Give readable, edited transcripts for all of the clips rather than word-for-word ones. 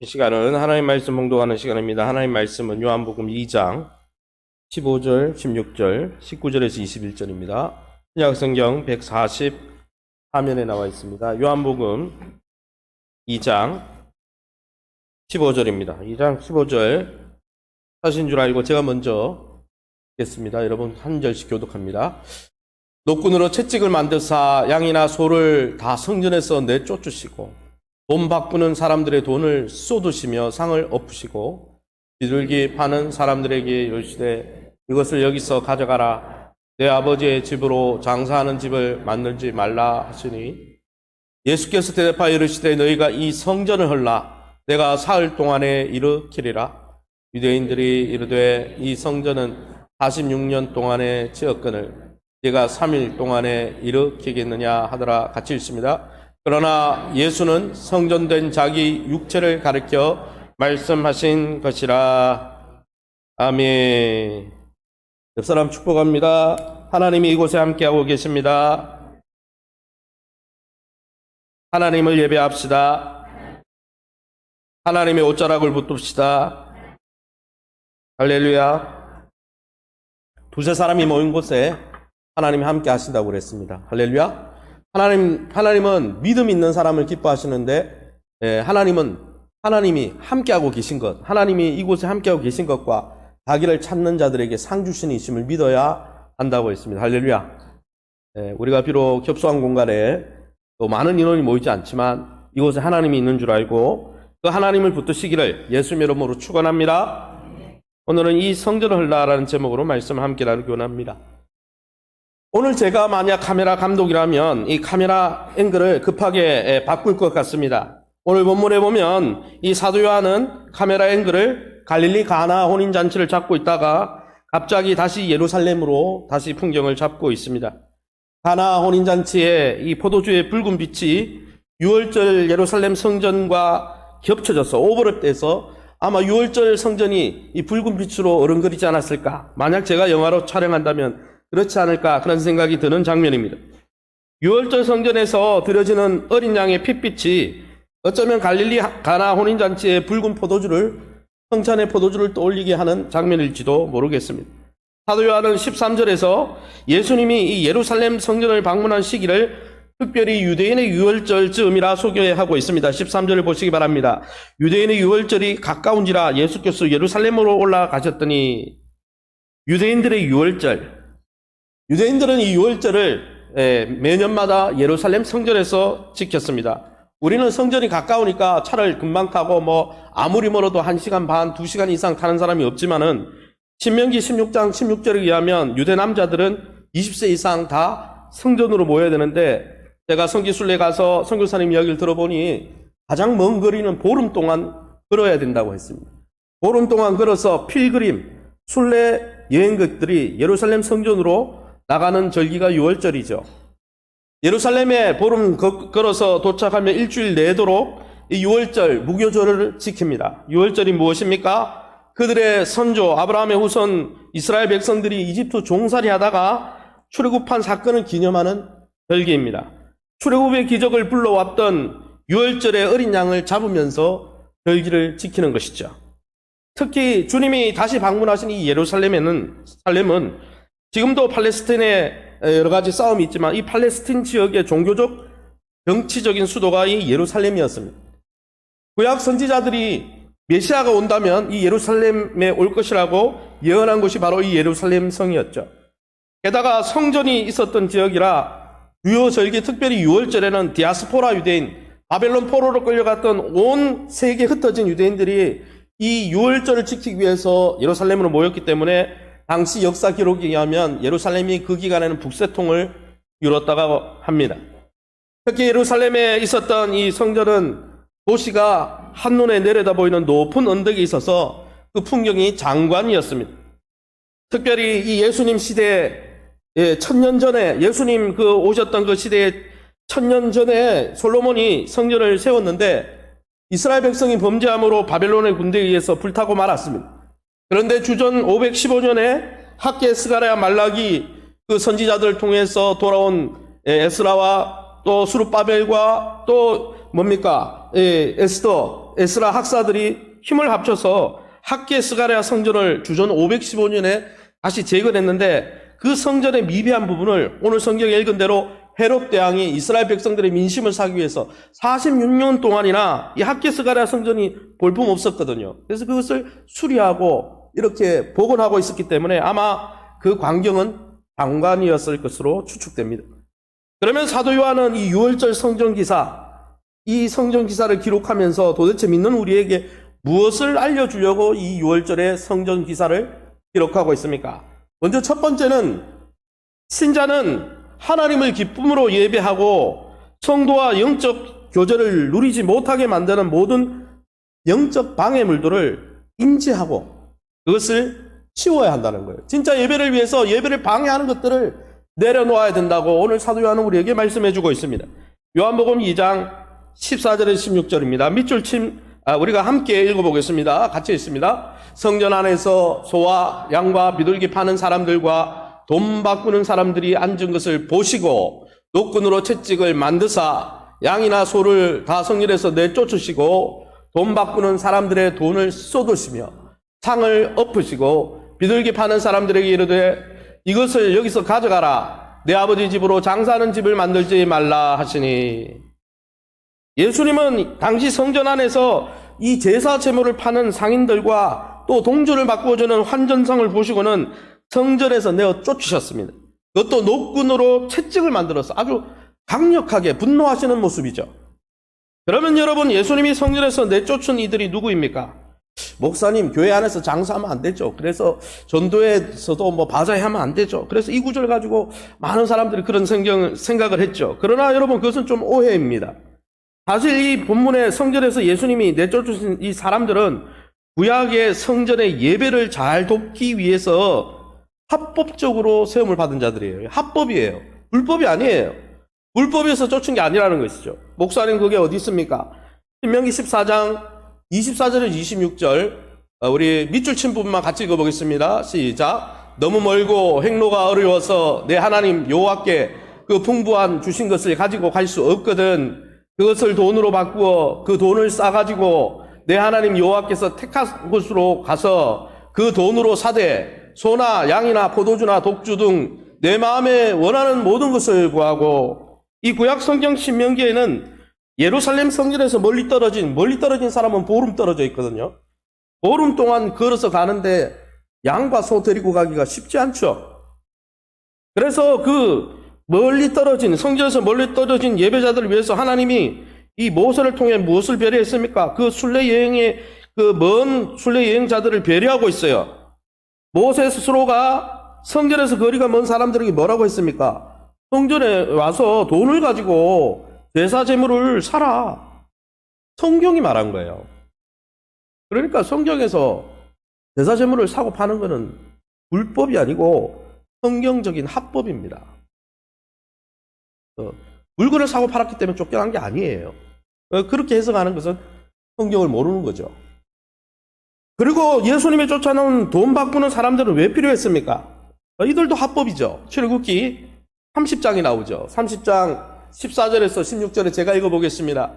이 시간은 하나님 말씀 봉독하는 시간입니다. 하나님 말씀은 요한복음 2장 15절, 16절, 19절에서 21절입니다. 신약성경 140화면에 나와 있습니다. 요한복음 2장 15절입니다. 2장 15절 하신 줄 알고 제가 먼저 읽겠습니다. 여러분 한 절씩 교독합니다. 노끈으로 채찍을 만드사 양이나 소를 다 성전에서 내쫓으시고 돈 바꾸는 사람들의 돈을 쏟으시며 상을 엎으시고 비둘기 파는 사람들에게 이르시되 이것을 여기서 가져가라. 내 아버지의 집으로 장사하는 집을 만들지 말라 하시니 예수께서 대답하여 이르시되 너희가 이 성전을 헐라. 내가 사흘 동안에 일으키리라. 유대인들이 이르되 이 성전은 46년 동안에 지었거늘 네가 3일 동안에 일으키겠느냐 하더라. 같이 읽습니다. 그러나 예수는 성전된 자기 육체를 가리켜 말씀하신 것이라. 아멘. 옆 사람 축복합니다. 하나님이 이곳에 함께하고 계십니다. 하나님을 예배합시다. 하나님의 옷자락을 붙듭시다. 할렐루야. 두세 사람이 모인 곳에 하나님이 함께 하신다고 그랬습니다. 할렐루야. 하나님은 믿음 있는 사람을 기뻐하시는데, 하나님이 함께하고 계신 것, 하나님이 이곳에 함께하고 계신 것과 자기를 찾는 자들에게 상 주시는 이심을 믿어야 한다고 했습니다. 할렐루야. 우리가 비록 협소한 공간에 또 많은 인원이 모이지 않지만 이곳에 하나님이 있는 줄 알고 그 하나님을 붙드시기를 예수님 이름으로 축원합니다. 오늘은 이 성전을 헐라라는 제목으로 말씀을 함께 나누기 원합니다. 오늘 제가 만약 카메라 감독이라면 이 카메라 앵글을 급하게 바꿀 것 같습니다. 오늘 본문에 보면 이 사도 요한은 카메라 앵글을 갈릴리 가나 혼인잔치를 잡고 있다가 갑자기 다시 예루살렘으로 다시 풍경을 잡고 있습니다. 가나 혼인잔치에 이 포도주의 붉은 빛이 6월절 예루살렘 성전과 겹쳐져서 오버랩돼서 아마 6월절 성전이 이 붉은 빛으로 어른거리지 않았을까? 만약 제가 영화로 촬영한다면 그렇지 않을까 그런 생각이 드는 장면입니다. 6월절 성전에서 드려지는 어린 양의 핏빛이 어쩌면 갈릴리 가나 혼인잔치의 붉은 포도주를 성찬의 포도주를 떠올리게 하는 장면일지도 모르겠습니다. 사도 요한은 13절에서 예수님이 이 예루살렘 성전을 방문한 시기를 특별히 유대인의 6월절 즈음이라 소개하고 있습니다. 13절을 보시기 바랍니다. 유대인의 6월절이 가까운지라 예수께서 예루살렘으로 올라가셨더니 유대인들의 6월절, 유대인들은 이 6월절을 매년마다 예루살렘 성전에서 지켰습니다. 우리는 성전이 가까우니까 차를 금방 타고 아무리 멀어도 1시간 반, 2시간 이상 타는 사람이 없지만은 신명기 16장 16절에 의하면 유대 남자들은 20세 이상 다 성전으로 모여야 되는데 제가 성지순례 가서 선교사님 이야기를 들어보니 가장 먼 거리는 보름 동안 걸어야 된다고 했습니다. 보름 동안 걸어서 필그림, 순례 여행객들이 예루살렘 성전으로 나가는 절기가 6월절이죠. 예루살렘에 보름 걸어서 도착하면 일주일 내도록 이 6월절 무교절을 지킵니다. 6월절이 무엇입니까? 그들의 선조 아브라함의 후손 이스라엘 백성들이 이집트 종살이 하다가 출애굽한 사건을 기념하는 절기입니다. 출애굽의 기적을 불러왔던 6월절의 어린 양을 잡으면서 절기를 지키는 것이죠. 특히 주님이 다시 방문하신 이 예루살렘은 지금도 팔레스틴에 여러 가지 싸움이 있지만 이 팔레스틴 지역의 종교적, 정치적인 수도가 이 예루살렘이었습니다. 구약 선지자들이 메시아가 온다면 이 예루살렘에 올 것이라고 예언한 곳이 바로 이 예루살렘 성이었죠. 게다가 성전이 있었던 지역이라 주요 절기, 특별히 6월절에는 디아스포라 유대인, 바벨론 포로로 끌려갔던 온 세계에 흩어진 유대인들이 이 6월절을 지키기 위해서 예루살렘으로 모였기 때문에 당시 역사 기록에 의하면 예루살렘이 그 기간에는 북새통을 이뤘다고 합니다. 특히 예루살렘에 있었던 이 성전은 도시가 한눈에 내려다 보이는 높은 언덕에 있어서 그 풍경이 장관이었습니다. 특별히 이 예수님 시대에 1000년 전에 예수님 오셨던 그 시대에 1000년 전에 솔로몬이 성전을 세웠는데 이스라엘 백성이 범죄함으로 바벨론의 군대에 의해서 불타고 말았습니다. 그런데 주전 515년에 학개, 스가랴, 말라기 그 선지자들을 통해서 돌아온 에스라와 또 수룹바벨과 또 뭡니까? 에스더, 에스라 학사들이 힘을 합쳐서 학계 스가랴 성전을 주전 515년에 다시 재건했는데 그 성전의 미비한 부분을 오늘 성경에 읽은 대로 헤롯 대왕이 이스라엘 백성들의 민심을 사기 위해서 46년 동안이나 이 학계 스가랴 성전이 볼품 없었거든요. 그래서 그것을 수리하고 이렇게 복원하고 있었기 때문에 아마 그 광경은 장관이었을 것으로 추측됩니다. 그러면 사도 요한은 이 6월절 성전기사, 이 성전기사를 기록하면서 도대체 믿는 우리에게 무엇을 알려주려고 이 6월절의 성전기사를 기록하고 있습니까? 먼저 첫 번째는 신자는 하나님을 기쁨으로 예배하고 성도와 영적 교제를 누리지 못하게 만드는 모든 영적 방해물들을 인지하고 그것을 치워야 한다는 거예요. 진짜 예배를 위해서 예배를 방해하는 것들을 내려놓아야 된다고 오늘 사도 요한은 우리에게 말씀해주고 있습니다. 요한복음 2장 14절에서 16절입니다. 우리가 함께 읽어보겠습니다. 같이 읽습니다. 성전 안에서 소와 양과 비둘기 파는 사람들과 돈 바꾸는 사람들이 앉은 것을 보시고 노끈으로 채찍을 만드사 양이나 소를 다 성전에서 내쫓으시고 돈 바꾸는 사람들의 돈을 쏟으시며 상을 엎으시고 비둘기 파는 사람들에게 이르되 이것을 여기서 가져가라. 내 아버지 집으로 장사하는 집을 만들지 말라 하시니. 예수님은 당시 성전 안에서 이 제사 제물을 파는 상인들과 또 동전을 바꾸어주는 환전상을 보시고는 성전에서 내어 쫓으셨습니다. 그것도 노끈으로 채찍을 만들어서 아주 강력하게 분노하시는 모습이죠. 그러면 여러분, 예수님이 성전에서 내쫓은 이들이 누구입니까? 목사님, 교회 안에서 장사하면 안 되죠. 그래서 전도에서도 뭐 바자회하면 안 되죠. 그래서 이 구절 가지고 많은 사람들이 그런 생각을 했죠. 그러나 여러분, 그것은 좀 오해입니다. 사실 이 본문의 성전에서 예수님이 내쫓으신 이 사람들은 구약의 성전의 예배를 잘 돕기 위해서 합법적으로 세움을 받은 자들이에요. 합법이에요. 불법이 아니에요. 불법에서 쫓은 게 아니라는 것이죠. 목사님, 그게 어디 있습니까? 신명기 14장 24절에서 26절 우리 밑줄 친 부분만 같이 읽어보겠습니다. 시작. 너무 멀고 행로가 어려워서 내 하나님 여호와께 그 풍부한 주신 것을 가지고 갈 수 없거든. 그것을 돈으로 바꾸어 그 돈을 싸가지고 내 하나님 여호와께서 택한 곳으로 가서 그 돈으로 사되 소나 양이나 포도주나 독주 등 내 마음에 원하는 모든 것을 구하고. 이 구약 성경 신명기에는 예루살렘 성전에서 멀리 떨어진 사람은 보름 떨어져 있거든요. 보름 동안 걸어서 가는데 양과 소 데리고 가기가 쉽지 않죠. 그래서 그 성전에서 멀리 떨어진 예배자들을 위해서 하나님이 이 모세를 통해 무엇을 배려했습니까? 그 먼 순례 여행자들을 배려하고 있어요. 모세 스스로가 성전에서 거리가 먼 사람들에게 뭐라고 했습니까? 성전에 와서 돈을 가지고 제사 제물을 사라. 성경이 말한 거예요. 그러니까 성경에서 제사 제물을 사고 파는 것은 불법이 아니고 성경적인 합법입니다. 물건을 사고 팔았기 때문에 쫓겨난 게 아니에요. 그렇게 해석하는 것은 성경을 모르는 거죠. 그리고 예수님이 쫓아놓은 돈 바꾸는 사람들은 왜 필요했습니까? 이들도 합법이죠. 출애굽기 30장이 나오죠. 30장 14절에서 16절에 제가 읽어보겠습니다.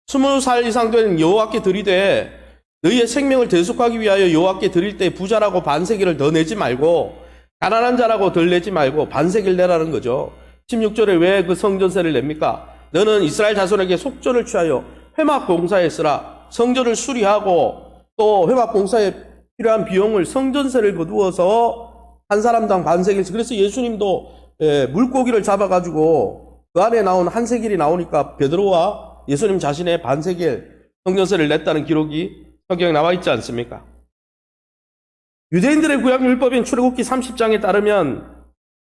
20살 이상 된 여호와께 드리되 너희의 생명을 대속하기 위하여 여호와께 드릴 때 부자라고 반세기를 더 내지 말고 가난한 자라고 덜 내지 말고 반세기를 내라는 거죠. 16절에 왜 그 성전세를 냅니까? 너는 이스라엘 자손에게 속전을 취하여 회막 봉사에 쓰라. 성전을 수리하고 또 회막 봉사에 필요한 비용을 성전세를 거두어서 한 사람당 반세기를. 그래서 예수님도 물고기를 잡아가지고 그 안에 나온 한 세겔이 나오니까 베드로와 예수님 자신의 반세겔 성전세를 냈다는 기록이 성경에 나와 있지 않습니까? 유대인들의 구약 율법인 출애굽기 30장에 따르면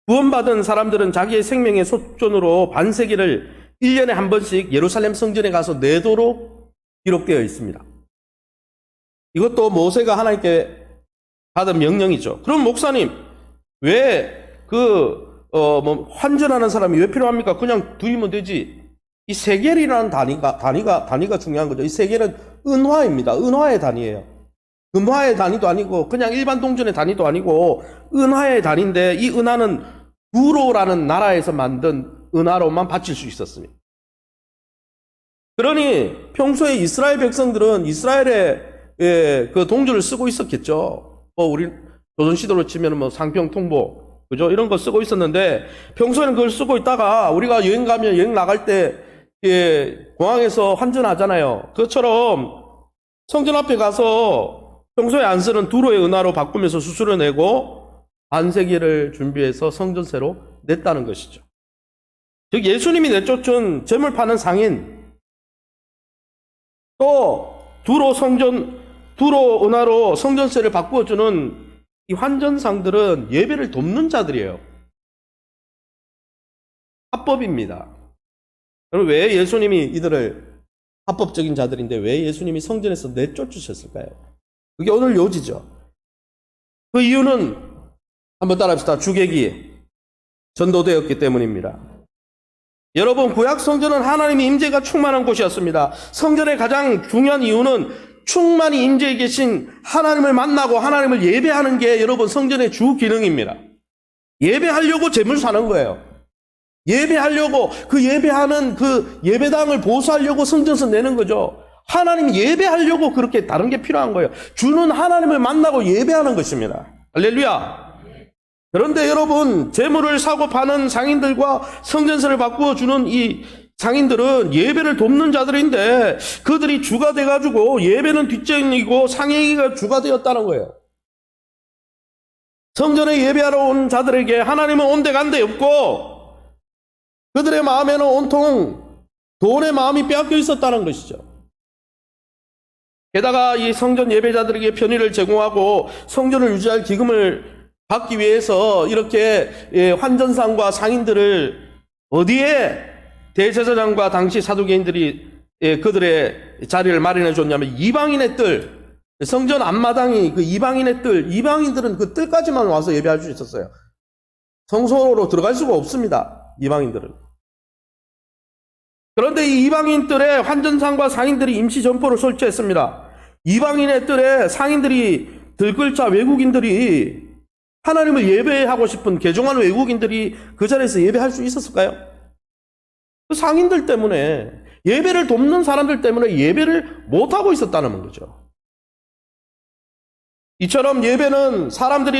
구원받은 사람들은 자기의 생명의 속전으로 반세기를 1년에 한 번씩 예루살렘 성전에 가서 내도록 기록되어 있습니다. 이것도 모세가 하나님께 받은 명령이죠. 그럼 목사님, 왜 환전하는 사람이 왜 필요합니까? 그냥 두이면 되지. 이 세겔이라는 단위가 중요한 거죠. 이 세겔은 은화입니다. 은화의 단위예요. 금화의 단위도 아니고 그냥 일반 동전의 단위도 아니고 은화의 단위인데 이 은화는 구로라는 나라에서 만든 은화로만 바칠 수 있었습니다. 그러니 평소에 이스라엘 백성들은 이스라엘의 그 동주를 쓰고 있었겠죠. 우리 조선시대로 치면 상평통보, 그죠? 이런 거 쓰고 있었는데 평소에는 그걸 쓰고 있다가 우리가 여행 가면 여행 나갈 때 공항에서 환전하잖아요. 그것처럼 성전 앞에 가서 평소에 안 쓰는 두로의 은화로 바꾸면서 수수료 내고 반세기를 준비해서 성전세로 냈다는 것이죠. 즉 예수님이 내쫓은 재물 파는 상인, 또 두로 은화로 성전세를 바꾸어주는 이 환전상들은 예배를 돕는 자들이에요. 합법입니다. 그럼 왜 예수님이 이들을 합법적인 자들인데 왜 예수님이 성전에서 내쫓으셨을까요? 그게 오늘 요지죠. 그 이유는 한번 따라합시다. 주객이 전도되었기 때문입니다. 여러분, 구약 성전은 하나님의 임재가 충만한 곳이었습니다. 성전의 가장 중요한 이유는 충만히 임재해 계신 하나님을 만나고 하나님을 예배하는 게 여러분 성전의 주 기능입니다. 예배하려고 재물 사는 거예요. 예배하려고 그 예배하는 그 예배당을 보수하려고 성전에서 내는 거죠. 하나님 예배하려고 그렇게 다른 게 필요한 거예요. 주는 하나님을 만나고 예배하는 것입니다. 할렐루야. 그런데 여러분, 재물을 사고 파는 상인들과 성전세를 바꾸어 주는 이 상인들은 예배를 돕는 자들인데 그들이 주가 돼가지고 예배는 뒷전이고 상행위가 주가 되었다는 거예요. 성전에 예배하러 온 자들에게 하나님은 온데간데 없고 그들의 마음에는 온통 돈의 마음이 빼앗겨 있었다는 것이죠. 게다가 이 성전 예배자들에게 편의를 제공하고 성전을 유지할 기금을 받기 위해서 이렇게 환전상과 상인들을 어디에 대제사장과 당시 사두개인들이 그들의 자리를 마련해 줬냐면 이방인의 뜰, 성전 앞마당이 그 이방인의 뜰, 이방인들은 그 뜰까지만 와서 예배할 수 있었어요. 성소로 들어갈 수가 없습니다. 이방인들은. 그런데 이 이방인 뜰에 환전상과 상인들이 임시 점포를 설치했습니다. 이방인의 뜰에 상인들이 들끓자 외국인들이 하나님을 예배하고 싶은 개종한 외국인들이 그 자리에서 예배할 수 있었을까요? 그 상인들 때문에, 예배를 돕는 사람들 때문에 예배를 못하고 있었다는 거죠. 이처럼 예배는 사람들이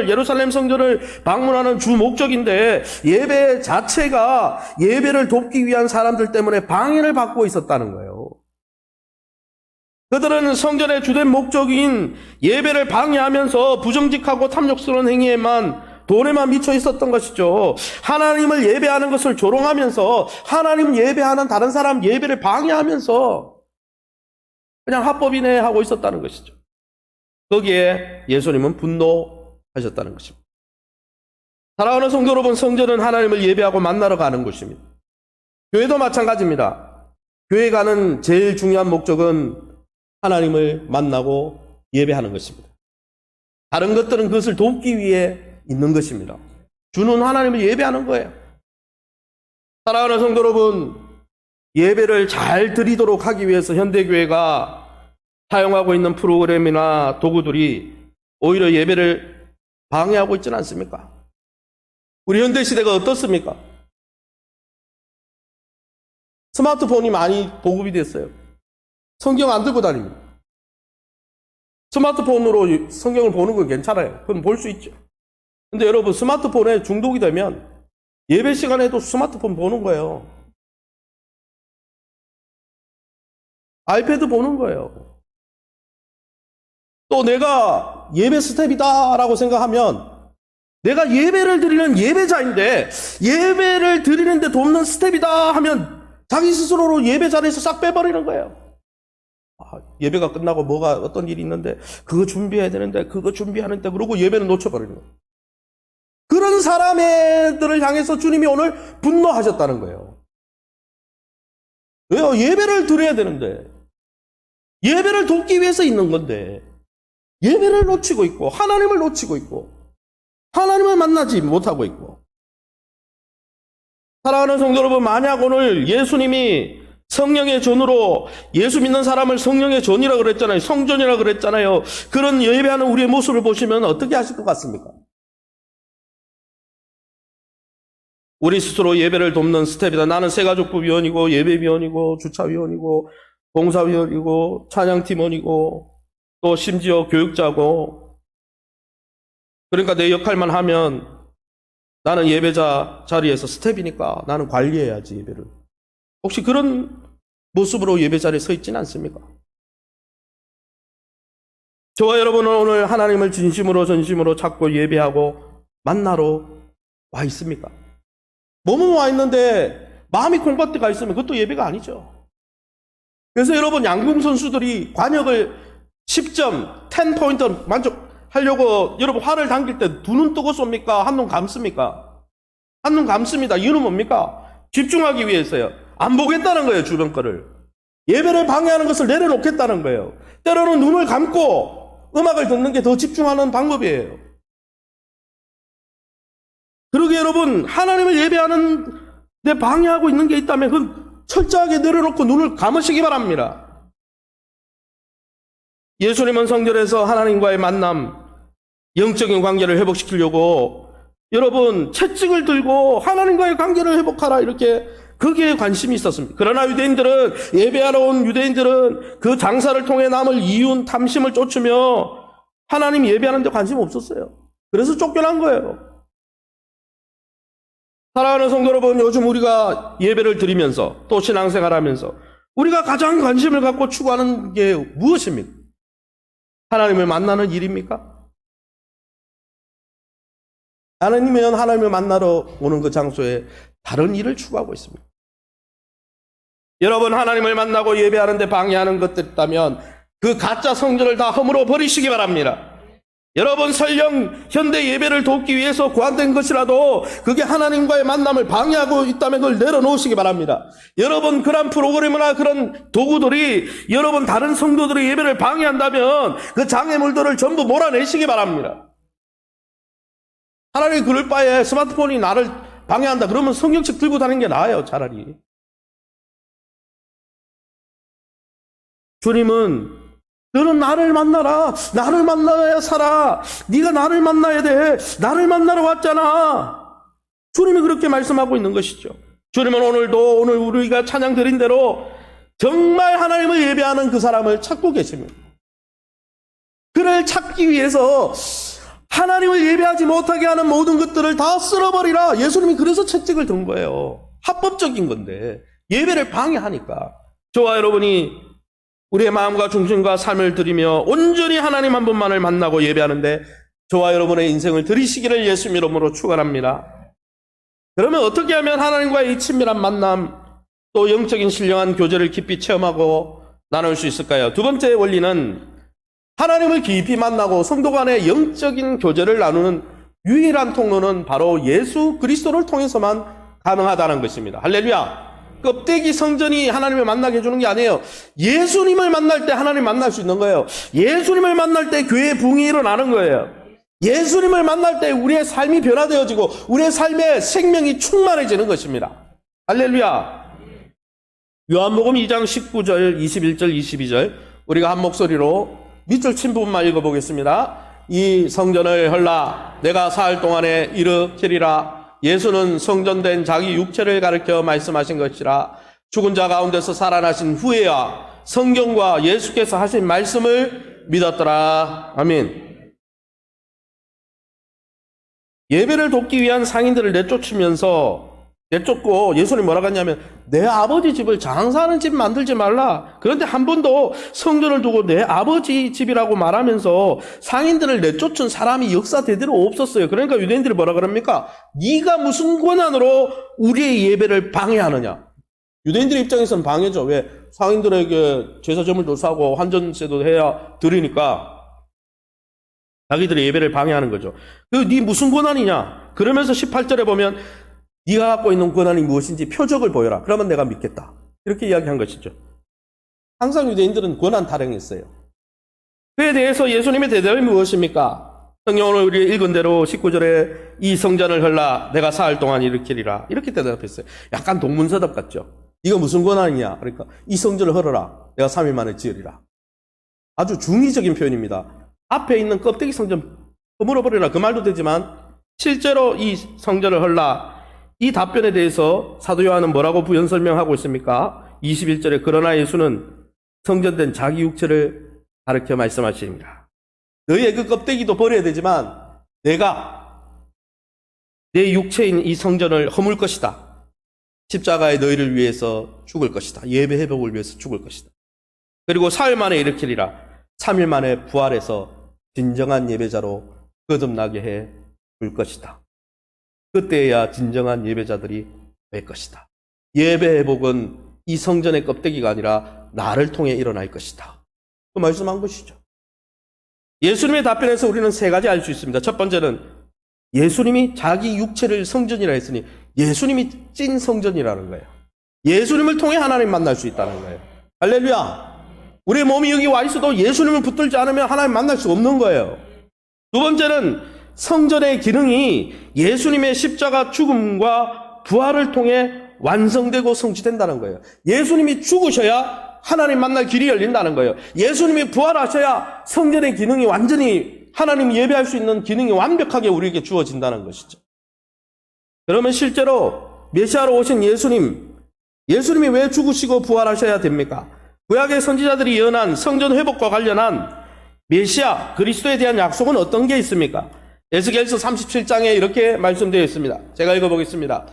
예루살렘 성전을 방문하는 주 목적인데 예배 자체가 예배를 돕기 위한 사람들 때문에 방해를 받고 있었다는 거예요. 그들은 성전의 주된 목적인 예배를 방해하면서 부정직하고 탐욕스러운 행위에만 돈에만 미쳐 있었던 것이죠. 하나님을 예배하는 것을 조롱하면서 하나님을 예배하는 다른 사람 예배를 방해하면서 그냥 합법이네 하고 있었다는 것이죠. 거기에 예수님은 분노하셨다는 것입니다. 사랑하는 성도 여러분, 성전은 하나님을 예배하고 만나러 가는 곳입니다. 교회도 마찬가지입니다. 교회 가는 제일 중요한 목적은 하나님을 만나고 예배하는 것입니다. 다른 것들은 그것을 돕기 위해 있는 것입니다. 주는 하나님을 예배하는 거예요. 사랑하는 성도 여러분, 예배를 잘 드리도록 하기 위해서 현대교회가 사용하고 있는 프로그램이나 도구들이 오히려 예배를 방해하고 있지는 않습니까? 우리 현대시대가 어떻습니까? 스마트폰이 많이 보급이 됐어요. 성경 안 들고 다닙니다. 스마트폰으로 성경을 보는 건 괜찮아요. 그건 볼 수 있죠. 근데 여러분, 스마트폰에 중독이 되면 예배 시간에도 스마트폰 보는 거예요. 아이패드 보는 거예요. 또 내가 예배 스텝이다라고 생각하면 내가 예배를 드리는 예배자인데 예배를 드리는데 돕는 스텝이다 하면 자기 스스로로 예배 자리에서 싹 빼버리는 거예요. 예배가 끝나고 뭐가 어떤 일이 있는데 그거 준비해야 되는데 그거 준비하는데 그러고 예배는 놓쳐버리는 거예요. 그런 사람들을 향해서 주님이 오늘 분노하셨다는 거예요. 왜요? 예배를 드려야 되는데 예배를 돕기 위해서 있는 건데 예배를 놓치고 있고 하나님을 놓치고 있고 하나님을 만나지 못하고 있고. 사랑하는 성도 여러분, 만약 오늘 예수님이 성령의 전으로 예수 믿는 사람을 성령의 전이라고 그랬잖아요. 성전이라고 그랬잖아요. 그런 예배하는 우리의 모습을 보시면 어떻게 하실 것 같습니까? 우리 스스로 예배를 돕는 스텝이다. 나는 새가족부 위원이고 예배위원이고 주차위원이고 봉사위원이고 찬양팀원이고 또 심지어 교육자고, 그러니까 내 역할만 하면 나는 예배자 자리에서 스텝이니까 나는 관리해야지 예배를. 혹시 그런 모습으로 예배 자리에 서 있지는 않습니까? 저와 여러분은 오늘 하나님을 진심으로 찾고 예배하고 만나러 와 있습니까? 몸은 와 있는데 마음이 콩밭에 가 있으면 그것도 예배가 아니죠. 그래서 여러분, 양궁 선수들이 관역을 10점, 10포인트 만족하려고 여러분 활을 당길 때 두 눈 뜨고 쏩니까? 한눈 감습니까? 한눈 감습니다. 이유는 뭡니까? 집중하기 위해서요. 안 보겠다는 거예요, 주변 거를. 예배를 방해하는 것을 내려놓겠다는 거예요. 때로는 눈을 감고 음악을 듣는 게 더 집중하는 방법이에요. 그러게 여러분, 하나님을 예배하는 데 방해하고 있는 게 있다면 그건 철저하게 내려놓고 눈을 감으시기 바랍니다. 예수님은 성전에서 하나님과의 만남, 영적인 관계를 회복시키려고 여러분 채찍을 들고 하나님과의 관계를 회복하라, 이렇게 거기에 관심이 있었습니다. 그러나 유대인들은, 예배하러 온 유대인들은 그 장사를 통해 남을 이윤, 탐심을 쫓으며 하나님 예배하는 데 관심 없었어요. 그래서 쫓겨난 거예요. 사랑하는 성도 여러분, 요즘 우리가 예배를 드리면서 또 신앙생활하면서 우리가 가장 관심을 갖고 추구하는 게 무엇입니까? 하나님을 만나는 일입니까? 아니면 하나님을 만나러 오는 그 장소에 다른 일을 추구하고 있습니다. 여러분, 하나님을 만나고 예배하는데 방해하는 것들 있다면 그 가짜 성전을 다 허물어 버리시기 바랍니다. 여러분, 설령 현대 예배를 돕기 위해서 고안된 것이라도 그게 하나님과의 만남을 방해하고 있다면 그걸 내려놓으시기 바랍니다. 여러분, 그런 프로그램이나 그런 도구들이 여러분 다른 성도들의 예배를 방해한다면 그 장애물들을 전부 몰아내시기 바랍니다. 차라리 그럴 바에 스마트폰이 나를 방해한다 그러면 성경책 들고 다니는 게 나아요, 차라리. 주님은 너는 나를 만나라. 나를 만나야 살아. 네가 나를 만나야 돼. 나를 만나러 왔잖아. 주님이 그렇게 말씀하고 있는 것이죠. 주님은 오늘 우리가 찬양 드린 대로 정말 하나님을 예배하는 그 사람을 찾고 계십니다. 그를 찾기 위해서 하나님을 예배하지 못하게 하는 모든 것들을 다 쓸어버리라. 예수님이 그래서 채찍을 든 거예요. 합법적인 건데 예배를 방해하니까. 저와 여러분이 우리의 마음과 중심과 삶을 드리며 온전히 하나님 한 분만을 만나고 예배하는데 저와 여러분의 인생을 드리시기를 예수님 이름으로 축원합니다. 그러면 어떻게 하면 하나님과의 이 친밀한 만남, 또 영적인 신령한 교제를 깊이 체험하고 나눌 수 있을까요? 두 번째 원리는 하나님을 깊이 만나고 성도 간의 영적인 교제를 나누는 유일한 통로는 바로 예수 그리스도를 통해서만 가능하다는 것입니다. 할렐루야! 껍데기 성전이 하나님을 만나게 해주는 게 아니에요. 예수님을 만날 때 하나님 만날 수 있는 거예요. 예수님을 만날 때 교회의 부흥이 일어나는 거예요. 예수님을 만날 때 우리의 삶이 변화되어지고 우리의 삶의 생명이 충만해지는 것입니다. 할렐루야. 요한복음 2장 19절, 21절, 22절 우리가 한 목소리로 밑줄 친 부분만 읽어보겠습니다. 이 성전을 헐라 내가 사흘 동안에 일으키리라. 예수는 성전된 자기 육체를 가리켜 말씀하신 것이라. 죽은 자 가운데서 살아나신 후에야 성경과 예수께서 하신 말씀을 믿었더라. 아멘. 예배를 돕기 위한 상인들을 내쫓고 예수님이 뭐라고 했냐면 내 아버지 집을 장사하는 집 만들지 말라. 그런데 한 번도 성전을 두고 내 아버지 집이라고 말하면서 상인들을 내쫓은 사람이 역사 대대로 없었어요. 그러니까 유대인들이 뭐라 그럽니까? 네가 무슨 권한으로 우리의 예배를 방해하느냐. 유대인들 입장에서는 방해죠. 왜? 상인들에게 제사점을 사고 환전세도 해야 드리니까 자기들의 예배를 방해하는 거죠. 네 무슨 권한이냐. 그러면서 18절에 보면 네가 갖고 있는 권한이 무엇인지 표적을 보여라. 그러면 내가 믿겠다. 이렇게 이야기한 것이죠. 항상 유대인들은 권한 타령했어요. 그에 대해서 예수님의 대답이 무엇입니까? 성경 오늘 우리 읽은 대로 19절에 이 성전을 헐라 내가 사흘 동안 일으키리라. 이렇게 대답했어요. 약간 동문서답 같죠. 이거 무슨 권한이냐? 그러니까 이 성전을 헐어라. 내가 3일 만에 지으리라. 아주 중의적인 표현입니다. 앞에 있는 껍데기 성전 허물어버리라. 그 말도 되지만 실제로 이 성전을 헐라. 이 답변에 대해서 사도 요한은 뭐라고 부연 설명하고 있습니까? 21절에 그러나 예수는 성전된 자기 육체를 가르쳐 말씀하십니다. 너희의 그 껍데기도 버려야 되지만 내가 내 육체인 이 성전을 허물 것이다. 십자가에 너희를 위해서 죽을 것이다. 예배 회복을 위해서 죽을 것이다. 그리고 사흘 만에 일으키리라. 3일 만에 부활해서 진정한 예배자로 거듭나게 해 줄 것이다. 그때야 진정한 예배자들이 될 것이다. 예배 회복은 이 성전의 껍데기가 아니라 나를 통해 일어날 것이다. 그 말씀한 것이죠. 예수님의 답변에서 우리는 세 가지 알 수 있습니다. 첫 번째는 예수님이 자기 육체를 성전이라 했으니 예수님이 찐 성전이라는 거예요. 예수님을 통해 하나님 만날 수 있다는 거예요. 할렐루야. 우리의 몸이 여기 와 있어도 예수님을 붙들지 않으면 하나님 만날 수 없는 거예요. 두 번째는 성전의 기능이 예수님의 십자가 죽음과 부활을 통해 완성되고 성취된다는 거예요. 예수님이 죽으셔야 하나님 만날 길이 열린다는 거예요. 예수님이 부활하셔야 성전의 기능이 완전히 하나님 예배할 수 있는 기능이 완벽하게 우리에게 주어진다는 것이죠. 그러면 실제로 메시아로 오신 예수님이 왜 죽으시고 부활하셔야 됩니까? 구약의 선지자들이 예언한 성전 회복과 관련한 메시아 그리스도에 대한 약속은 어떤 게 있습니까? 에스겔서 37장에 이렇게 말씀되어 있습니다. 제가 읽어보겠습니다.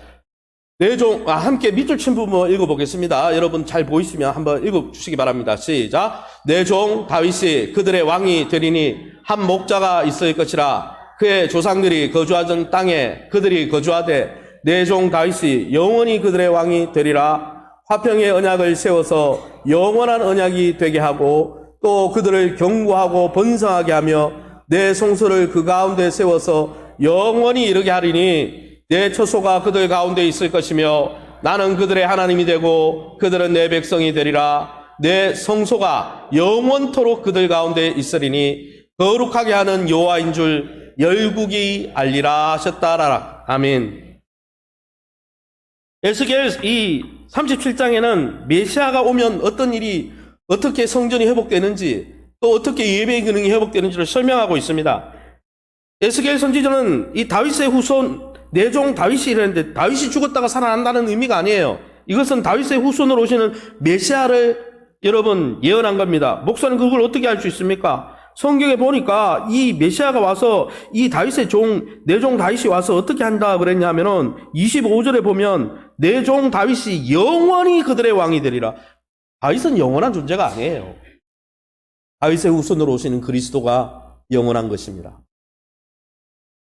함께 밑줄 친 부분 읽어보겠습니다. 여러분 잘 보이시면 한번 읽어주시기 바랍니다. 시작. 내 종 다윗이 그들의 왕이 되리니 한 목자가 있을 것이라. 그의 조상들이 거주하던 땅에 그들이 거주하되 내 종 다윗이 영원히 그들의 왕이 되리라. 화평의 언약을 세워서 영원한 언약이 되게 하고 또 그들을 경고하고 번성하게 하며 내 성소를 그 가운데 세워서 영원히 이르게 하리니 내 처소가 그들 가운데 있을 것이며 나는 그들의 하나님이 되고 그들은 내 백성이 되리라. 내 성소가 영원토록 그들 가운데 있으리니 거룩하게 하는 여호와인 줄 열국이 알리라 하셨다라. 아멘. 에스겔 이 37장에는 메시아가 오면 어떤 일이 어떻게 성전이 회복되는지 또 어떻게 예배의 기능이 회복되는지를 설명하고 있습니다. 에스겔 선지자는 이 다윗의 후손 내 종 다윗이 이랬는데 다윗이 죽었다가 살아난다는 의미가 아니에요. 이것은 다윗의 후손으로 오시는 메시아를 여러분 예언한 겁니다. 목사는 그걸 어떻게 알 수 있습니까? 성경에 보니까 이 메시아가 와서 이 다윗의 내 종 다윗이 와서 어떻게 한다 그랬냐면은 25절에 보면 내 종 다윗이 영원히 그들의 왕이 되리라. 다윗은 영원한 존재가 아니에요. 다윗의 후손으로 오시는 그리스도가 영원한 것입니다.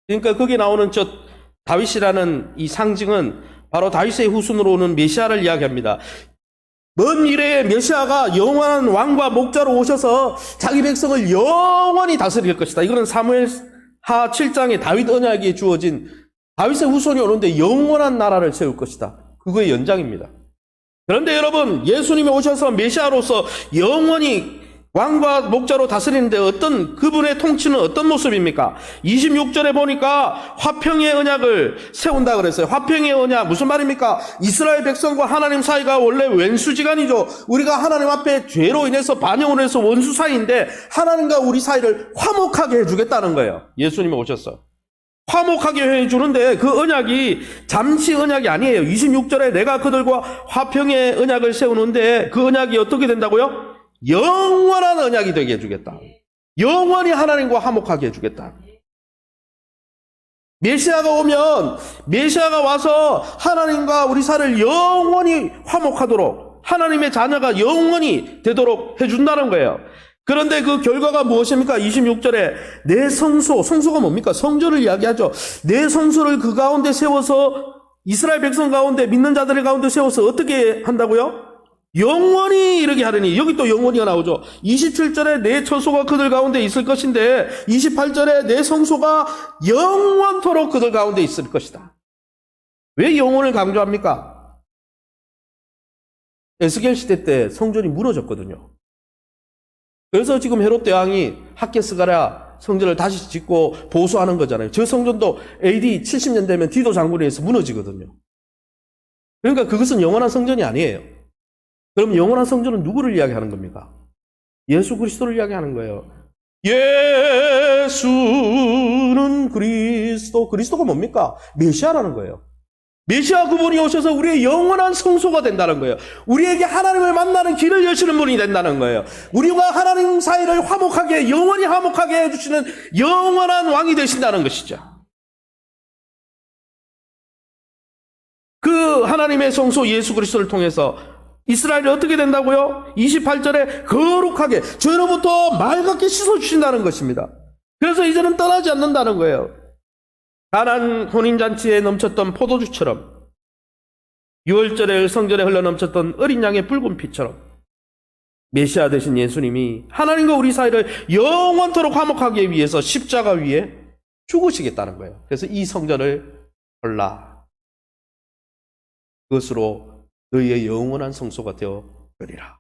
그러니까 거기에 나오는 저 다윗이라는 이 상징은 바로 다윗의 후손으로 오는 메시아를 이야기합니다. 먼 미래에 메시아가 영원한 왕과 목자로 오셔서 자기 백성을 영원히 다스릴 것이다. 이거는 사무엘하 7장에 다윗 언약에 주어진 다윗의 후손이 오는데 영원한 나라를 세울 것이다. 그거의 연장입니다. 그런데 여러분, 예수님이 오셔서 메시아로서 영원히 왕과 목자로 다스리는데 그분의 통치는 어떤 모습입니까? 26절에 보니까 화평의 언약을 세운다 그랬어요. 화평의 언약, 무슨 말입니까? 이스라엘 백성과 하나님 사이가 원래 왼수지간이죠. 우리가 하나님 앞에 죄로 인해서 반영을 해서 원수 사이인데 하나님과 우리 사이를 화목하게 해주겠다는 거예요. 예수님이 오셔서. 화목하게 해주는데 그 언약이 잠시 언약이 아니에요. 26절에 내가 그들과 화평의 언약을 세우는데 그 언약이 어떻게 된다고요? 영원한 언약이 되게 해주겠다. 영원히 하나님과 화목하게 해주겠다. 메시아가 오면 메시아가 와서 하나님과 우리 사이를 영원히 화목하도록 하나님의 자녀가 영원히 되도록 해준다는 거예요. 그런데 그 결과가 무엇입니까? 26절에 내 성소가 뭡니까? 성전을 이야기하죠. 내 성소를 그 가운데 세워서 이스라엘 백성 가운데 믿는 자들 가운데 세워서 어떻게 한다고요? 영원히 이르게 하려니. 여기 또 영원히가 나오죠. 27절에 내 처소가 그들 가운데 있을 것인데 28절에 내 성소가 영원토록 그들 가운데 있을 것이다. 왜 영원을 강조합니까? 에스겔 시대 때 성전이 무너졌거든요. 그래서 지금 헤롯 대왕이 하게스가랴 성전을 다시 짓고 보수하는 거잖아요. 저 성전도 AD 70년 되면 디도 장군에 의해서 무너지거든요. 그러니까 그것은 영원한 성전이 아니에요. 그럼 영원한 성전은 누구를 이야기하는 겁니까? 예수 그리스도를 이야기하는 거예요. 예수는 그리스도가 뭡니까? 메시아라는 거예요. 메시아 그분이 오셔서 우리의 영원한 성소가 된다는 거예요. 우리에게 하나님을 만나는 길을 여시는 분이 된다는 거예요. 우리와 하나님 사이를 화목하게, 영원히 화목하게 해주시는 영원한 왕이 되신다는 것이죠. 그 하나님의 성소 예수 그리스도를 통해서 이스라엘이 어떻게 된다고요? 28절에 거룩하게 죄로부터 맑게 씻어주신다는 것입니다. 그래서 이제는 떠나지 않는다는 거예요. 가나안 혼인잔치에 넘쳤던 포도주처럼, 6월절에 성전에 흘러넘쳤던 어린 양의 붉은 피처럼 메시아 되신 예수님이 하나님과 우리 사이를 영원토록 화목하게 하기 위해서 십자가 위에 죽으시겠다는 거예요. 그래서 이 성전을 헐라, 그것으로 너희의 영원한 성소가 되어 버리라.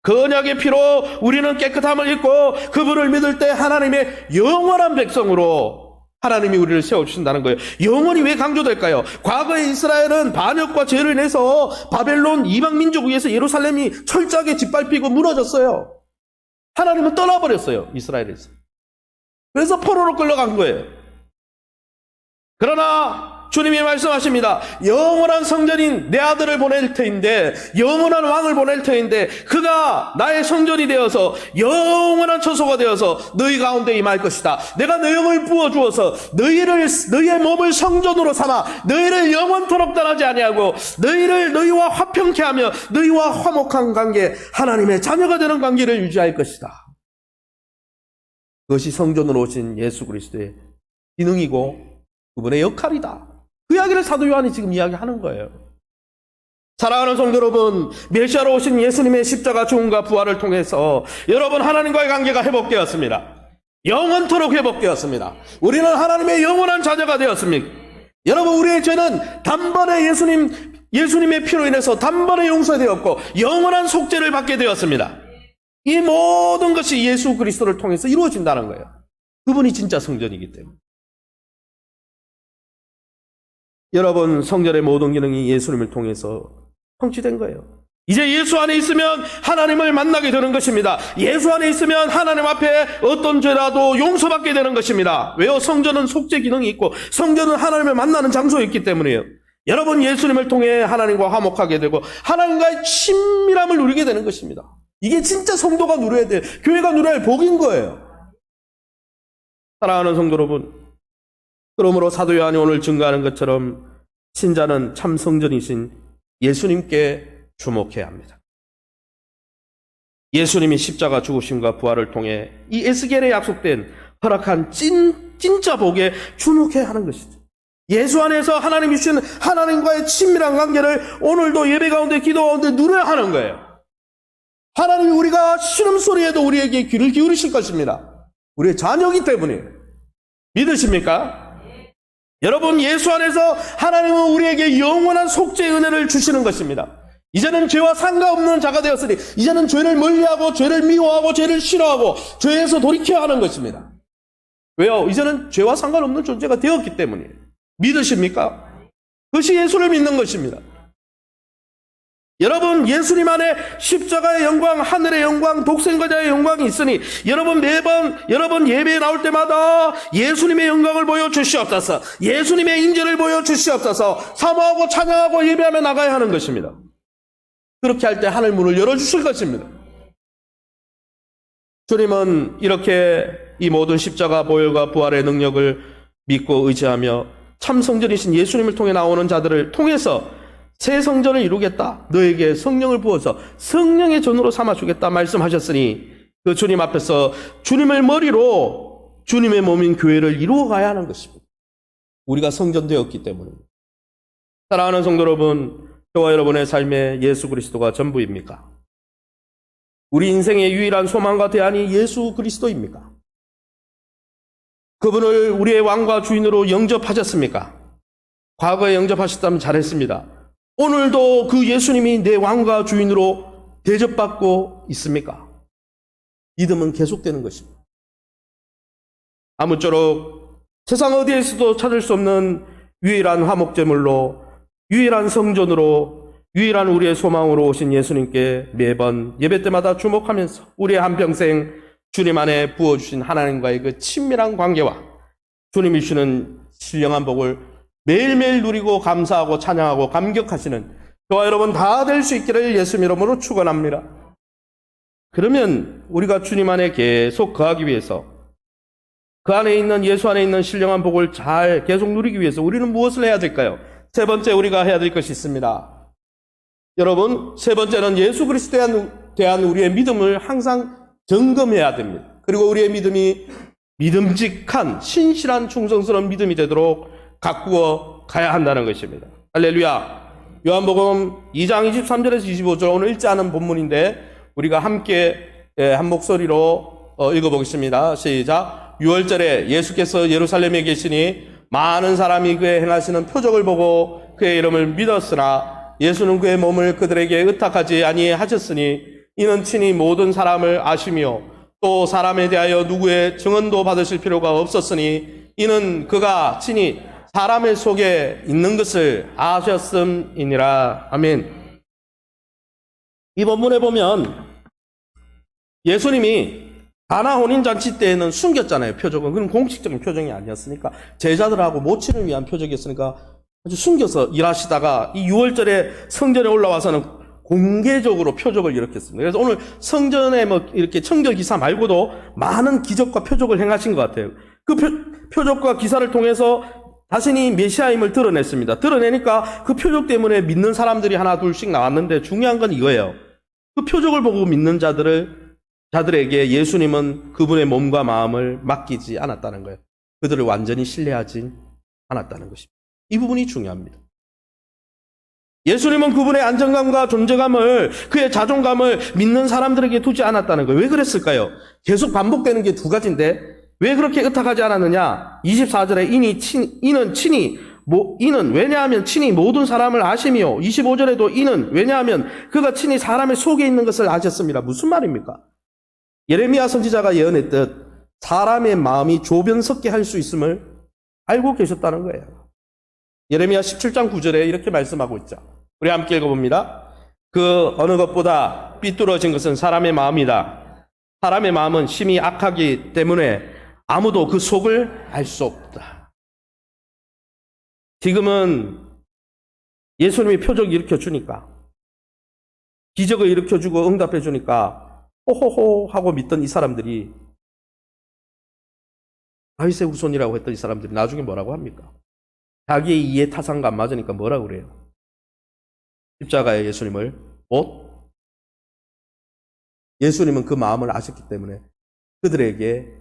그 언약의 피로 우리는 깨끗함을 입고 그분을 믿을 때 하나님의 영원한 백성으로 하나님이 우리를 세워주신다는 거예요. 영원히 왜 강조될까요? 과거에 이스라엘은 반역과 죄를 인해서 바벨론 이방민족 위에서 예루살렘이 철저하게 짓밟히고 무너졌어요. 하나님은 떠나버렸어요, 이스라엘에서. 그래서 포로로 끌려간 거예요. 그러나 주님이 말씀하십니다. 영원한 성전인 내 아들을 보낼 터인데, 영원한 왕을 보낼 터인데, 그가 나의 성전이 되어서 영원한 처소가 되어서 너희 가운데 임할 것이다. 내가 내 영을 부어주어서 너희의 몸을 성전으로 삼아 너희를 영원토록 떠나지 아니하고 너희와 화평케 하며 너희와 화목한 관계, 하나님의 자녀가 되는 관계를 유지할 것이다. 그것이 성전으로 오신 예수 그리스도의 기능이고 그분의 역할이다. 그 이야기를 사도 요한이 지금 이야기하는 거예요. 사랑하는 성도 여러분, 메시아로 오신 예수님의 십자가 죽음과 부활을 통해서 여러분 하나님과의 관계가 회복되었습니다. 영원토록 회복되었습니다. 우리는 하나님의 영원한 자녀가 되었습니다. 여러분, 우리의 죄는 단번에 예수님의 피로 인해서 단번에 용서되었고 영원한 속죄를 받게 되었습니다. 이 모든 것이 예수 그리스도를 통해서 이루어진다는 거예요. 그분이 진짜 성전이기 때문에. 여러분, 성전의 모든 기능이 예수님을 통해서 성취된 거예요. 이제 예수 안에 있으면 하나님을 만나게 되는 것입니다. 예수 안에 있으면 하나님 앞에 어떤 죄라도 용서받게 되는 것입니다. 왜요? 성전은 속죄 기능이 있고 성전은 하나님을 만나는 장소였기 때문이에요. 여러분, 예수님을 통해 하나님과 화목하게 되고 하나님과의 친밀함을 누리게 되는 것입니다. 이게 진짜 성도가 누려야 돼요. 교회가 누려야 할 복인 거예요. 사랑하는 성도 여러분, 그러므로 사도 요한이 오늘 증거하는 것처럼 신자는 참 성전이신 예수님께 주목해야 합니다. 예수님이 십자가 죽으심과 부활을 통해 이 에스겔에 약속된 허락한 진짜 복에 주목해야 하는 것이죠. 예수 안에서 하나님이 주신 하나님과의 친밀한 관계를 오늘도 예배 가운데, 기도 가운데 누려야 하는 거예요. 하나님이 우리가 신음소리에도 우리에게 귀를 기울이실 것입니다. 우리의 자녀이기 때문에. 믿으십니까? 여러분, 예수 안에서 하나님은 우리에게 영원한 속죄의 은혜를 주시는 것입니다. 이제는 죄와 상관없는 자가 되었으니 이제는 죄를 멀리하고 죄를 미워하고 죄를 싫어하고 죄에서 돌이켜야 하는 것입니다. 왜요? 이제는 죄와 상관없는 존재가 되었기 때문이에요. 믿으십니까? 그것이 예수를 믿는 것입니다. 여러분, 예수님 안에 십자가의 영광, 하늘의 영광, 독생자의 영광이 있으니 여러분 예배에 나올 때마다 예수님의 영광을 보여주시옵소서, 예수님의 인재를 보여주시옵소서, 사모하고 찬양하고 예배하며 나가야 하는 것입니다. 그렇게 할 때 하늘 문을 열어주실 것입니다. 주님은 이렇게 이 모든 십자가 보혈과 부활의 능력을 믿고 의지하며 참 성전이신 예수님을 통해 나오는 자들을 통해서 새 성전을 이루겠다, 너에게 성령을 부어서 성령의 전으로 삼아주겠다 말씀하셨으니 그 주님 앞에서 주님의 머리로 주님의 몸인 교회를 이루어가야 하는 것입니다. 우리가 성전되었기 때문입니다. 사랑하는 성도 여러분, 저와 여러분의 삶에 예수 그리스도가 전부입니까? 우리 인생의 유일한 소망과 대안이 예수 그리스도입니까? 그분을 우리의 왕과 주인으로 영접하셨습니까? 과거에 영접하셨다면 잘했습니다. 오늘도 그 예수님이 내 왕과 주인으로 대접받고 있습니까? 믿음은 계속되는 것입니다. 아무쪼록 세상 어디에서도 찾을 수 없는 유일한 화목제물로, 유일한 성전으로, 유일한 우리의 소망으로 오신 예수님께 매번 예배 때마다 주목하면서 우리의 한평생 주님 안에 부어주신 하나님과의 그 친밀한 관계와 주님이 주시는 신령한 복을 매일매일 누리고 감사하고 찬양하고 감격하시는 저와 여러분 다 될 수 있기를 예수 이름으로 축원합니다. 그러면 우리가 주님 안에 계속 거하기 위해서 그 안에 있는 예수 안에 있는 신령한 복을 잘 계속 누리기 위해서 우리는 무엇을 해야 될까요? 세 번째 우리가 해야 될 것이 있습니다. 여러분, 세 번째는 예수 그리스도에 대한 우리의 믿음을 항상 점검해야 됩니다. 그리고 우리의 믿음이 믿음직한 신실한 충성스러운 믿음이 되도록 가꾸어 가야 한다는 것입니다. 할렐루야. 요한복음 2장 23절에서 25절 오늘 읽지 않은 본문인데 우리가 함께 한 목소리로 읽어보겠습니다. 시작. 6월절에 예수께서 예루살렘에 계시니 많은 사람이 그의 행하시는 표적을 보고 그의 이름을 믿었으나 예수는 그의 몸을 그들에게 의탁하지 아니하셨으니 이는 친히 모든 사람을 아시며 또 사람에 대하여 누구의 증언도 받으실 필요가 없었으니 이는 그가 친히 사람의 속에 있는 것을 아셨음이니라. 아멘. 이 본문에 보면 예수님이 가나 혼인잔치 때에는 숨겼잖아요. 표적은. 그건 공식적인 표적이 아니었으니까 제자들하고 모친을 위한 표적이었으니까 아주 숨겨서 일하시다가 이 6월절에 성전에 올라와서는 공개적으로 표적을 일으켰습니다. 그래서 오늘 성전에 뭐 이렇게 청결 기사 말고도 많은 기적과 표적을 행하신 것 같아요. 그 표적과 기사를 통해서 자신이 메시아임을 드러냈습니다. 드러내니까 그 표적 때문에 믿는 사람들이 하나 둘씩 나왔는데 중요한 건 이거예요. 그 표적을 보고 믿는 자들에게 예수님은 그분의 몸과 마음을 맡기지 않았다는 거예요. 그들을 완전히 신뢰하지 않았다는 것입니다. 이 부분이 중요합니다. 예수님은 그분의 안정감과 존재감을, 그의 자존감을 믿는 사람들에게 두지 않았다는 거예요. 왜 그랬을까요? 계속 반복되는 게 두 가지인데 왜 그렇게 의탁하지 않았느냐? 24절에 이는 왜냐하면 친히 모든 사람을 아시며 25절에도 이는 왜냐하면 그가 친히 사람의 속에 있는 것을 아셨습니다. 무슨 말입니까? 예레미야 선지자가 예언했듯 사람의 마음이 조변 섞게 할 수 있음을 알고 계셨다는 거예요. 예레미야 17장 9절에 이렇게 말씀하고 있죠. 우리 함께 읽어봅니다. 그 어느 것보다 삐뚤어진 것은 사람의 마음이다. 사람의 마음은 심히 악하기 때문에 아무도 그 속을 알 수 없다. 지금은 예수님이 표적 일으켜주니까, 기적을 일으켜주고 응답해주니까 호호호 하고 믿던 이 사람들이, 다윗의 후손이라고 했던 이 사람들이 나중에 뭐라고 합니까? 자기의 이해 타산과 안 맞으니까 뭐라고 그래요? 십자가의 예수님을 예수님은 그 마음을 아셨기 때문에 그들에게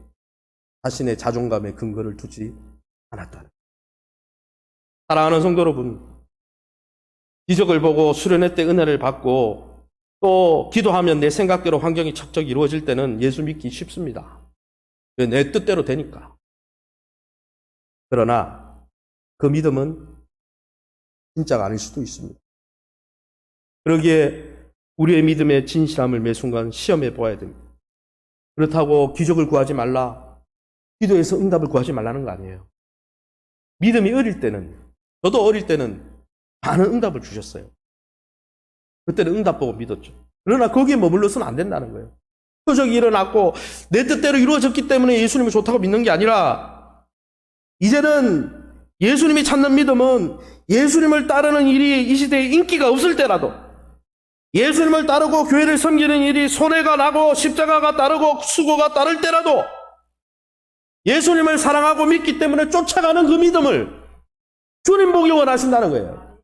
자신의 자존감의 근거를 두지 않았다는. 사랑하는 성도 여러분, 기적을 보고 수련회 때 은혜를 받고 또 기도하면 내 생각대로 환경이 척척 이루어질 때는 예수 믿기 쉽습니다. 내 뜻대로 되니까. 그러나 그 믿음은 진짜가 아닐 수도 있습니다. 그러기에 우리의 믿음의 진실함을 매 순간 시험해 보아야 됩니다. 그렇다고 기적을 구하지 말라, 기도해서 응답을 구하지 말라는 거 아니에요. 믿음이 어릴 때는, 저도 어릴 때는 많은 응답을 주셨어요. 그때는 응답 보고 믿었죠. 그러나 거기에 머물러서는 안 된다는 거예요. 표적이 일어났고 내 뜻대로 이루어졌기 때문에 예수님이 좋다고 믿는 게 아니라, 이제는 예수님이 찾는 믿음은 예수님을 따르는 일이 이 시대에 인기가 없을 때라도, 예수님을 따르고 교회를 섬기는 일이 손해가 나고 십자가가 따르고 수고가 따를 때라도 예수님을 사랑하고 믿기 때문에 쫓아가는 그 믿음을 주님 보기 원하신다는 거예요.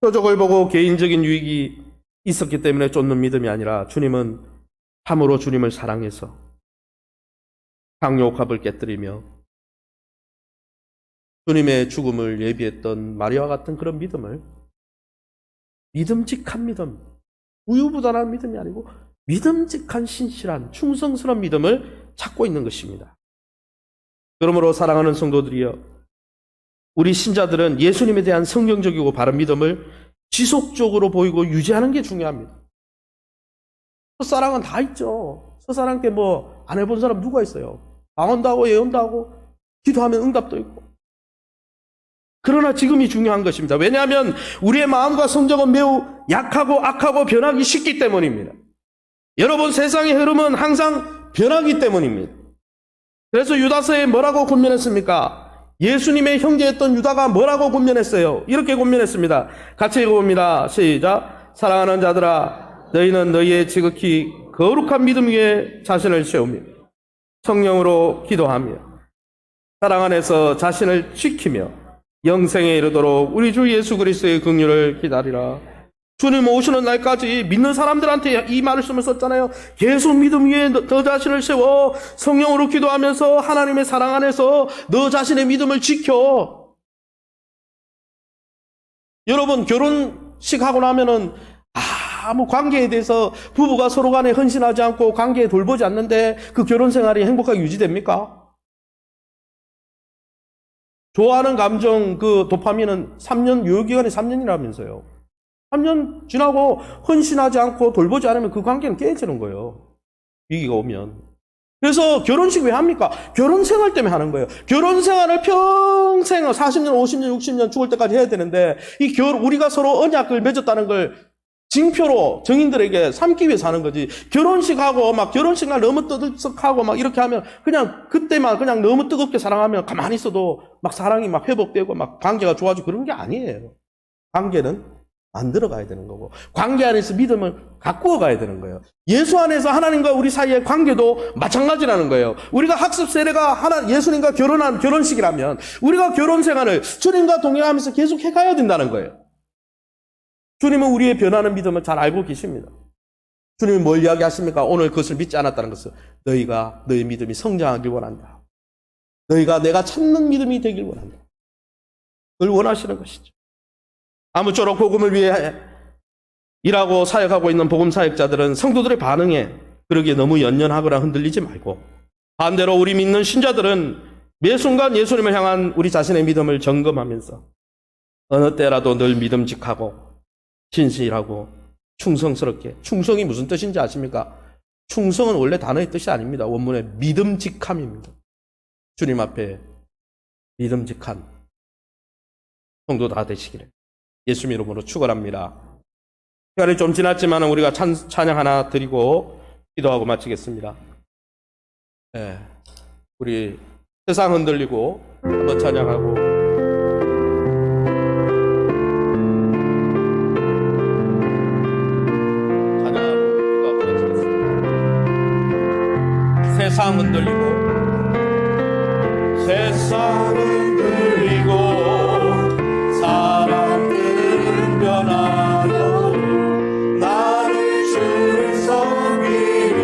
표적을 보고 개인적인 유익이 있었기 때문에 쫓는 믿음이 아니라, 주님은 참으로 주님을 사랑해서 강요옥합을 깨뜨리며 주님의 죽음을 예비했던 마리아와 같은 그런 믿음을, 믿음직한 믿음, 우유부단한 믿음이 아니고 믿음직한 신실한 충성스러운 믿음을 찾고 있는 것입니다. 그러므로 사랑하는 성도들이여, 우리 신자들은 예수님에 대한 성경적이고 바른 믿음을 지속적으로 보이고 유지하는 게 중요합니다. 첫사랑은 다 있죠. 첫사랑 때 뭐 안 해본 사람 누가 있어요? 방언도 하고 예언도 하고 기도하면 응답도 있고. 그러나 지금이 중요한 것입니다. 왜냐하면 우리의 마음과 성정은 매우 약하고 악하고 변하기 쉽기 때문입니다. 여러분, 세상의 흐름은 항상 변하기 때문입니다. 그래서 유다서에 뭐라고 권면했습니까? 예수님의 형제였던 유다가 뭐라고 권면했어요? 이렇게 권면했습니다. 같이 읽어봅니다. 시작. 사랑하는 자들아, 너희는 너희의 지극히 거룩한 믿음 위에 자신을 세우며 성령으로 기도하며 사랑 안에서 자신을 지키며 영생에 이르도록 우리 주 예수 그리스도의 긍휼을 기다리라. 주님 오시는 날까지 믿는 사람들한테 이 말씀을 썼잖아요. 계속 믿음 위에 너 자신을 세워 성령으로 기도하면서 하나님의 사랑 안에서 너 자신의 믿음을 지켜. 여러분, 결혼식 하고 나면은 아무 관계에 대해서 부부가 서로 간에 헌신하지 않고 관계에 돌보지 않는데 그 결혼 생활이 행복하게 유지됩니까? 좋아하는 감정, 그 도파민은 3년, 유효기간이 3년이라면서요. 3년 지나고 헌신하지 않고 돌보지 않으면 그 관계는 깨지는 거예요. 위기가 오면. 그래서 결혼식 왜 합니까? 결혼 생활 때문에 하는 거예요. 결혼 생활을 평생 40년, 50년, 60년 죽을 때까지 해야 되는데 우리가 서로 언약을 맺었다는 걸 징표로 정인들에게 삼기 위해서 하는 거지. 결혼식하고 막 결혼식 날 너무 떠들썩하고 막 이렇게 하면 그냥 그때만 그냥 너무 뜨겁게 사랑하면 가만히 있어도 막 사랑이 막 회복되고 막 관계가 좋아지고 그런 게 아니에요. 관계는 만들어 가야 되는 거고 관계 안에서 믿음을 가꾸어 가야 되는 거예요. 예수 안에서 하나님과 우리 사이의 관계도 마찬가지라는 거예요. 우리가 학습 세례가 예수님과 결혼한 결혼식이라면 우리가 결혼 생활을 주님과 동행하면서 계속 해가야 된다는 거예요. 주님은 우리의 변하는 믿음을 잘 알고 계십니다. 주님이 뭘 이야기하십니까? 오늘 그것을 믿지 않았다는 것은 너희가 너희 믿음이 성장하길 원한다. 너희가 내가 찾는 믿음이 되길 원한다. 그걸 원하시는 것이죠. 아무쪼록 복음을 위해 일하고 사역하고 있는 복음 사역자들은 성도들의 반응에 그러기에 너무 연연하거나 흔들리지 말고 반대로 우리 믿는 신자들은 매 순간 예수님을 향한 우리 자신의 믿음을 점검하면서 어느 때라도 늘 믿음직하고 신실하고 충성스럽게. 충성이 무슨 뜻인지 아십니까? 충성은 원래 단어의 뜻이 아닙니다. 원문의 믿음직함입니다. 주님 앞에 믿음직한 성도 다 되시기를 예수님 이름으로 축원합니다. 시간이 좀 지났지만 우리가 찬양 하나 드리고 기도하고 마치겠습니다. 네, 우리 세상 흔들리고 한번 찬양하고 세상 흔들리고 세상 흔들리고 사람들은 변하고 나를 주를 섬기리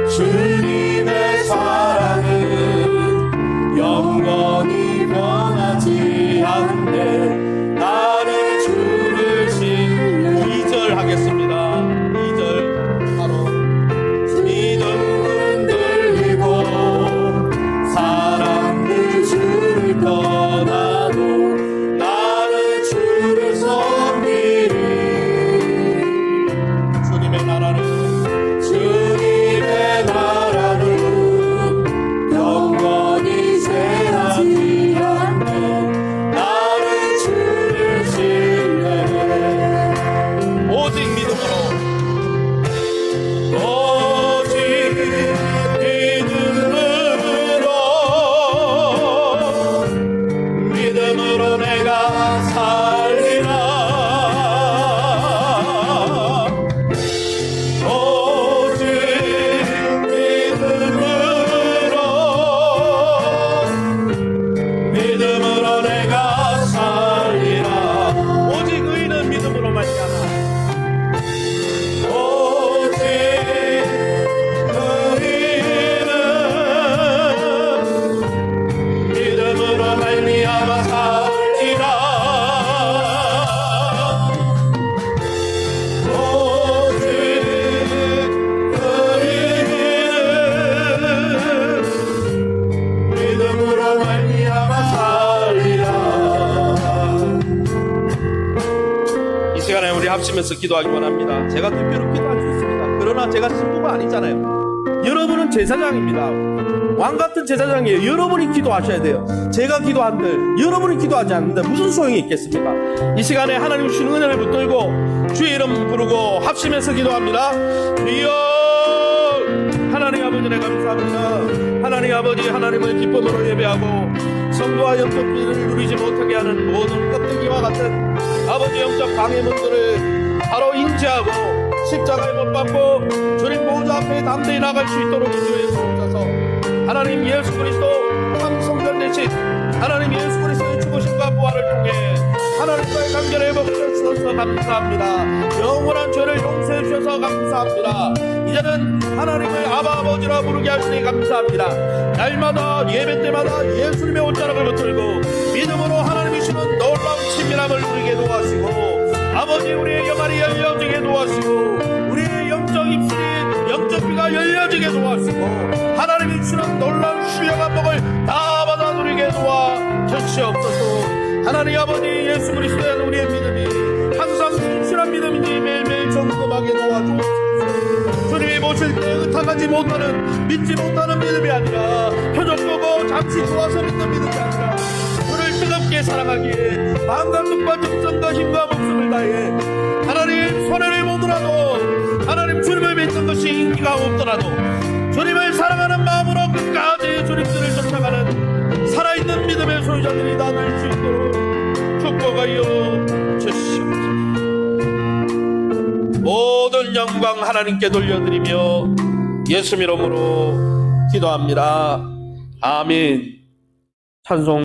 주님의 사랑은 영원히 변하지 않네 나를 주를 신뢰 2절 하겠습니다. 합치면서 기도하기 원합니다. 제가 특별히 기도할 수 있습니다. 그러나 제가 신부가 아니잖아요. 여러분은 제사장입니다. 왕같은 제사장이에요. 여러분이 기도하셔야 돼요. 제가 기도한들 여러분이 기도하지 않는데 무슨 소용이 있겠습니까? 이 시간에 하나님 주시는 은혜를 붙들고 주의 이름 부르고 합심해서 기도합니다. 주여 하나님 아버지 감사합니다. 하나님 아버지 하나님을 기쁨으로 예배하고 성도와 영적 비를 누리지 못하게 하는 모든 껍데기와 같은 아버지 영적 방해물들을 바로 인지하고 십자가에 못 박고 주님 보호자 앞에 담대히 나갈 수 있도록 인도해 주옵소서. 하나님 예수 그리스도 황성전 대신 하나님 예수 그리스도의 죽으심과 부활을 통해 하나님과의 관계를 회복해 주셔서 감사합니다. 영원한 죄를 용서해 주셔서 감사합니다. 이제는 하나님을 아바 아버지라 부르게 하시니 감사합니다. 날마다 예배 때마다 예수님의 옷자락을 붙들고 믿음으로 하나님이 주는 놀라운 친밀함을 누리게 도와주시고 아버지 우리의 영안이 열려지게 도와주시고 우리의 영적 입술이 영적 귀가 열려지게 도와주시고 하나님이 주는 놀라운 신령한 복을 다 받아 누리게 도와 주시옵소서. 하나님 아버지 예수 그리스도에 대한 우리의 믿음이 항상 진실한 믿음이니 매일매일 점검하게 도와주옵소서. 주님이 보실 때 의탁하지 못하는 믿지 못하는 믿음이 아니라 표적 보고 잠시 좋아서 믿는 믿음이 아니라 주를 뜨겁게 사랑하기에 마음과 뜻과 정성과 힘과 목숨을 다해 하나님 손해를 보더라도 하나님 주님을 믿는 것이 인기가 없더라도 주님을 사랑하는 마음으로 끝까지 주님들을 쫓아가는 살아있는 믿음의 소유자들이 다 될 수 있도록 축복하여 주시옵소서. 모든 영광 하나님께 돌려드리며 예수 이름으로 기도합니다. 아멘. 찬송.